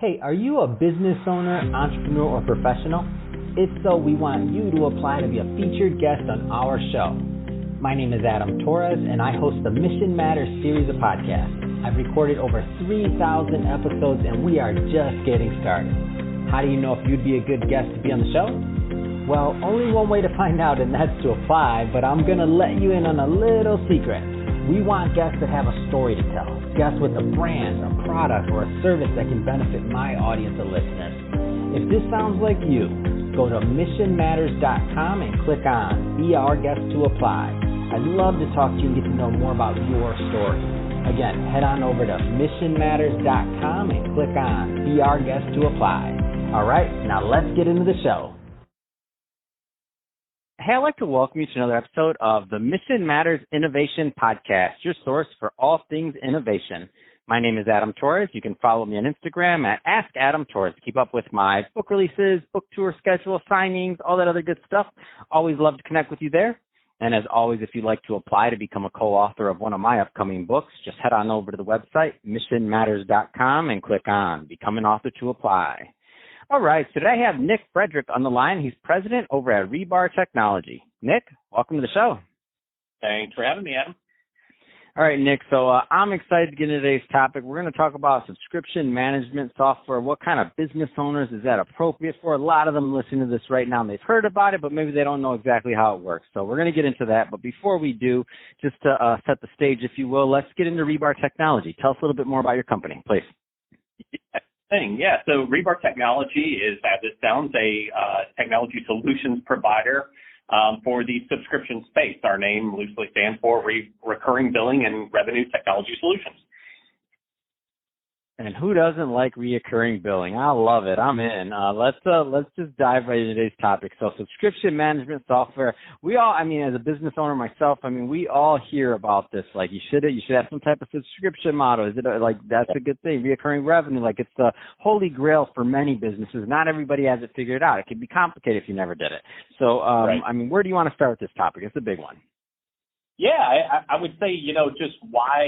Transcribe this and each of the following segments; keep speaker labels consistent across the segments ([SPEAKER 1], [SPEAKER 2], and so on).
[SPEAKER 1] Hey, are you a business owner, entrepreneur, or professional? If so, we want you to apply to be a featured guest on our show. My name is Adam Torres, and I host the Mission Matters series of podcasts. I've recorded over 3,000 episodes, and we are just getting started. How do you know if you'd be a good guest to be on the show? Well, only one way to find out, and that's to apply, but I'm going to let you in on a little secret. We want guests that have a story to tell, guests with a brand, a product, or a service that can benefit my audience of listeners. If this sounds like you, go to missionmatters.com and click on Be Our Guest to apply. I'd love to talk to you and get to know more about your story. Again, head on over to missionmatters.com and click on Be Our Guest to apply. All right, now let's get into the show. Hey, I'd like to welcome you to another episode of the Mission Matters Innovation Podcast, your source for all things innovation. My name is Adam Torres. You can follow me on Instagram at AskAdamTorres to keep up with my book releases, book tour schedule, signings, all that other good stuff. Always love to connect with you there. And as always, if you'd like to apply to become a co-author of one of my upcoming books, just head on over to the website, missionmatters.com, and click on Become an Author to apply. All right, so today I have Nick Fredrick on the line. He's president over at Rebar Technology. Nick, welcome to the show.
[SPEAKER 2] Thanks for having me, Adam.
[SPEAKER 1] All right, Nick, so I'm excited to get into today's topic. We're going to talk about subscription management software. What kind of business owners is that appropriate for? A lot of them listening to this right now, and they've heard about it, but maybe they don't know exactly how it works. So we're going to get into that. But before we do, just to set the stage, if you will, let's get into Rebar Technology. Tell us a little bit more about your company, please.
[SPEAKER 2] Yeah, so Rebar Technology is, as it sounds, a technology solutions provider for the subscription space. Our name loosely stands for Recurring Billing and Revenue Technology Solutions.
[SPEAKER 1] And who doesn't like reoccurring billing? I love it. I'm in. Let's just dive right into today's topic. So subscription management software. We all, as a business owner myself, we all hear about this. Like you should have some type of subscription model. Is it that's a good thing? Reoccurring revenue, like it's the holy grail for many businesses. Not everybody has it figured out. It can be complicated if you never did it. So, right. Where do you want to start with this topic? It's a big one.
[SPEAKER 2] Yeah, I would say, just why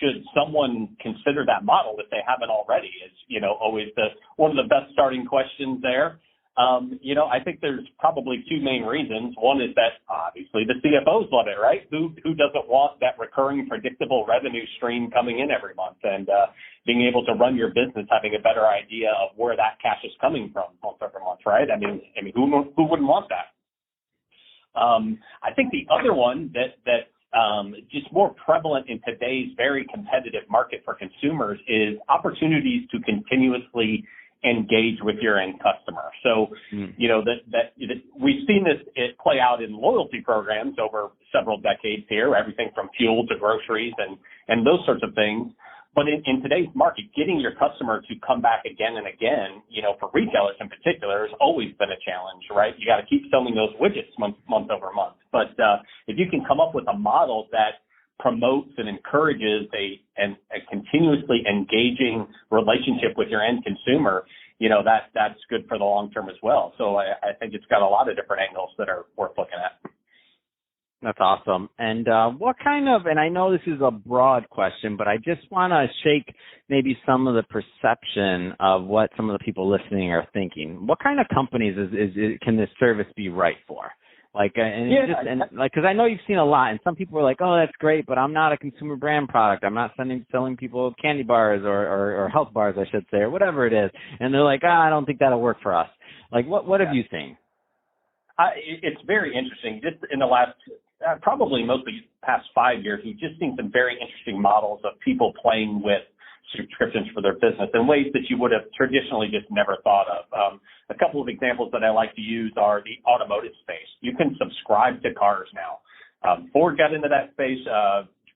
[SPEAKER 2] should someone consider that model if they haven't already is, always one of the best starting questions there. I think there's probably two main reasons. One is that obviously the CFOs love it, right? Who doesn't want that recurring, predictable revenue stream coming in every month and being able to run your business, having a better idea of where that cash is coming from month over month, right? Who wouldn't want that? I think the other one that just more prevalent in today's very competitive market for consumers is opportunities to continuously engage with your end customer. So, that we've seen this play out in loyalty programs over several decades here, everything from fuel to groceries and those sorts of things. But in today's market, getting your customer to come back again and again, for retailers in particular, has always been a challenge, right? You got to keep selling those widgets month over month. But if you can come up with a model that promotes and encourages a continuously engaging relationship with your end consumer, that's good for the long term as well. So I think it's got a lot of different angles that are worth looking at.
[SPEAKER 1] That's awesome. And and I know this is a broad question, but I just want to shake maybe some of the perception of what some of the people listening are thinking. What kind of companies can this service be right for? Because I know you've seen a lot, and some people are like, oh, that's great, but I'm not a consumer brand product. I'm not selling people candy bars or health bars, I should say, or whatever it is. And they're like, I don't think that'll work for us. What have you seen?
[SPEAKER 2] It's very interesting. Just in the last, probably mostly past 5 years, we've just seen some very interesting models of people playing with subscriptions for their business in ways that you would have traditionally just never thought of. A couple of examples that I like to use are the automotive space. You can subscribe to cars now. Ford got into that space.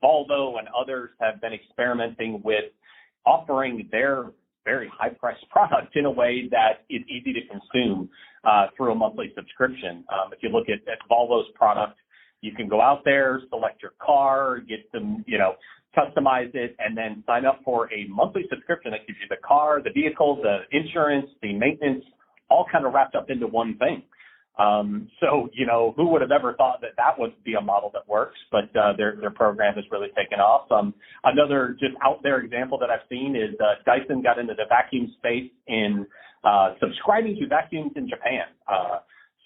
[SPEAKER 2] Volvo and others have been experimenting with offering their very high-priced product in a way that is easy to consume through a monthly subscription. If you look at Volvo's product, you can go out there, select your car, get them, customize it, and then sign up for a monthly subscription that gives you the car, the vehicle, the insurance, the maintenance, all kind of wrapped up into one thing. So, who would have ever thought that that would be a model that works, but their program has really taken off. Another just out there example that I've seen is Dyson got into the vacuum space in subscribing to vacuums in Japan.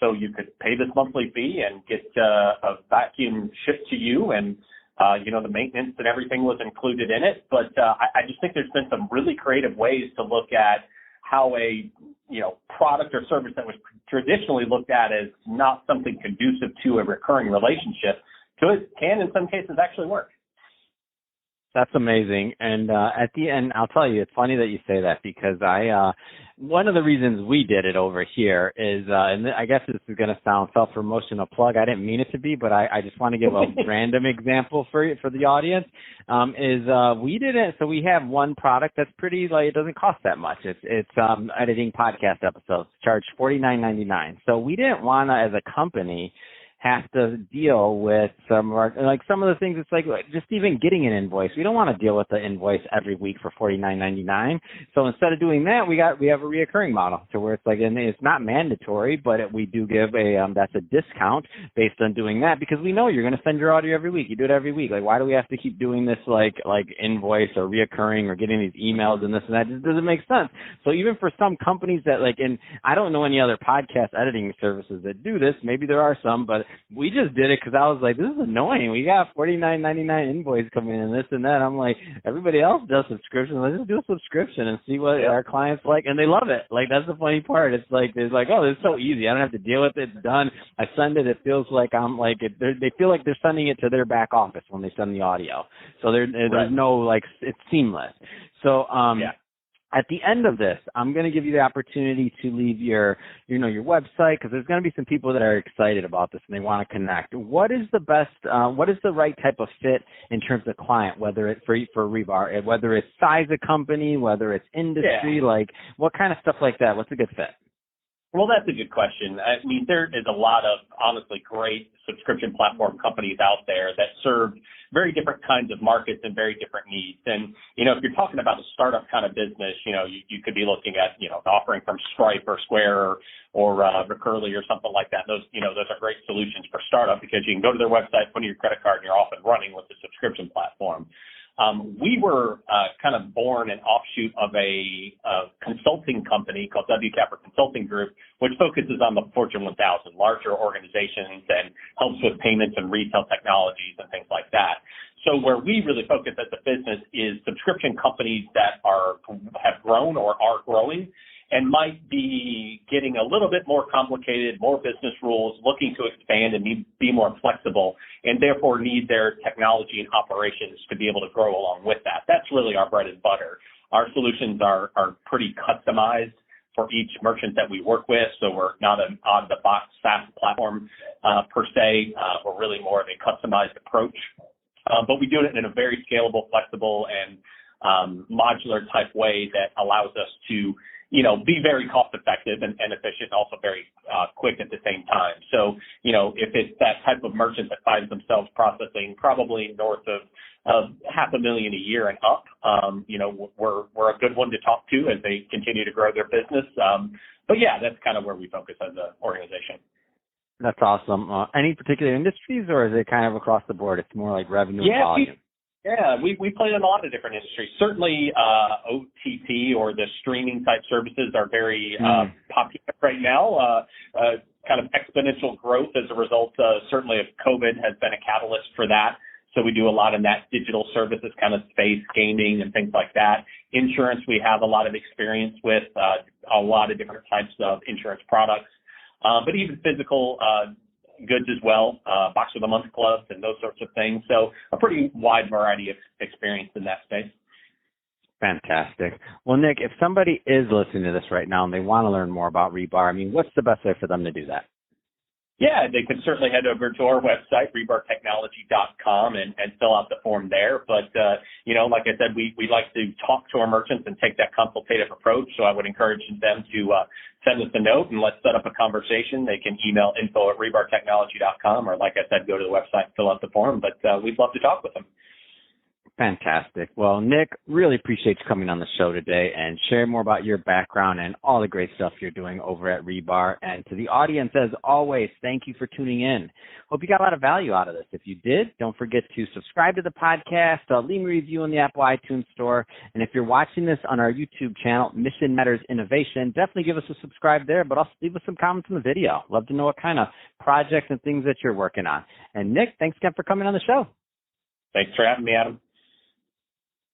[SPEAKER 2] So you could pay this monthly fee and get a vacuum shipped to you, and the maintenance and everything was included in it. But I just think there's been some really creative ways to look at how a product or service that was traditionally looked at as not something conducive to a recurring relationship can in some cases actually work.
[SPEAKER 1] That's amazing. And at the end, I'll tell you, it's funny that you say that, because one of the reasons we did it over here is, and I guess this is going to sound self-promotional plug. I didn't mean it to be, but I just want to give a random example for the audience. We did it. So we have one product that's pretty, it doesn't cost that much. It's editing podcast episodes, charged $49.99. So we didn't want to, as a company, have to deal with some of the things. It's like just even getting an invoice. We don't want to deal with the invoice every week for $49.99. So instead of doing that, we have a reoccurring model to where it's and it's not mandatory, but we do give that's a discount based on doing that, because we know you're going to send your audio every week. You do it every week. Why do we have to keep doing this like invoice or reoccurring or getting these emails and this and that? It just doesn't make sense. So even for some companies that and I don't know any other podcast editing services that do this. Maybe there are some, but we just did it because I was like, this is annoying. We got $49.99 invoice coming in, this and that. I'm like, everybody else does subscriptions. Let's just do a subscription and see what our clients like, and they love it. That's the funny part. It's oh, this is so easy. I don't have to deal with it. It's done. I send it. It feels like they feel like they're sending it to their back office when they send the audio. So there's no it's seamless. So at the end of this, I'm going to give you the opportunity to leave your website, because there's going to be some people that are excited about this and they want to connect. What is the right type of fit in terms of client, whether it's for Rebar, whether it's size of company, whether it's industry, what kind of stuff like that? What's a good fit?
[SPEAKER 2] Well, that's a good question. I mean, there is a lot of honestly great subscription platform companies out there that serve very different kinds of markets and very different needs. And, if you're talking about a startup kind of business, you could be looking at, offering from Stripe or Square or Recurly or something like that. Those are great solutions for startup, because you can go to their website, put in your credit card, and you're off and running with the subscription platform. We were kind of born an offshoot of a consulting company called WCAPR Consulting Group, which focuses on the Fortune 1000, larger organizations, and helps with payments and retail technologies and things like that. So where we really focus as a business is subscription companies that have grown or are growing and might be getting a little bit more complicated, more business rules, looking to expand and be more flexible, and therefore need their technology and operations to be able to grow along with that. That's really our bread and butter. Our solutions are pretty customized for each merchant that we work with, so we're not an out-of-the-box SaaS platform per se. We're really more of a customized approach, but we do it in a very scalable, flexible, and modular type way that allows us to be very cost effective and efficient, also very quick at the same time. So, if it's that type of merchant that finds themselves processing probably north of $500,000 a year and up, we're a good one to talk to as they continue to grow their business. But yeah, that's kind of where we focus as an organization.
[SPEAKER 1] That's awesome. Any particular industries, or is it kind of across the board? It's more like revenue and volume.
[SPEAKER 2] We play in a lot of different industries. Certainly, OTT or the streaming type services are very popular right now. Kind of exponential growth as a result, certainly of COVID has been a catalyst for that. So we do a lot in that digital services kind of space, gaming and things like that. Insurance, we have a lot of experience with a lot of different types of insurance products, but even physical goods as well, Box of the Month clubs and those sorts of things. So a pretty wide variety of experience in that space.
[SPEAKER 1] Fantastic. Well, Nick, if somebody is listening to this right now and they want to learn more about Rebar, what's the best way for them to do that?
[SPEAKER 2] Yeah, they can certainly head over to our website, rebartechnology.com, and fill out the form there. But, like I said, we like to talk to our merchants and take that consultative approach. So I would encourage them to send us a note and let's set up a conversation. They can email info@rebartechnology.com, or like I said, go to the website, fill out the form. But we'd love to talk with them.
[SPEAKER 1] Fantastic. Well, Nick, really appreciate you coming on the show today and sharing more about your background and all the great stuff you're doing over at Rebar. And to the audience, as always, thank you for tuning in. Hope you got a lot of value out of this. If you did, don't forget to subscribe to the podcast, leave me a review in the Apple iTunes Store. And if you're watching this on our YouTube channel, Mission Matters Innovation, definitely give us a subscribe there, but also leave us some comments in the video. Love to know what kind of projects and things that you're working on. And Nick, thanks again for coming on the show.
[SPEAKER 2] Thanks for having me, Adam.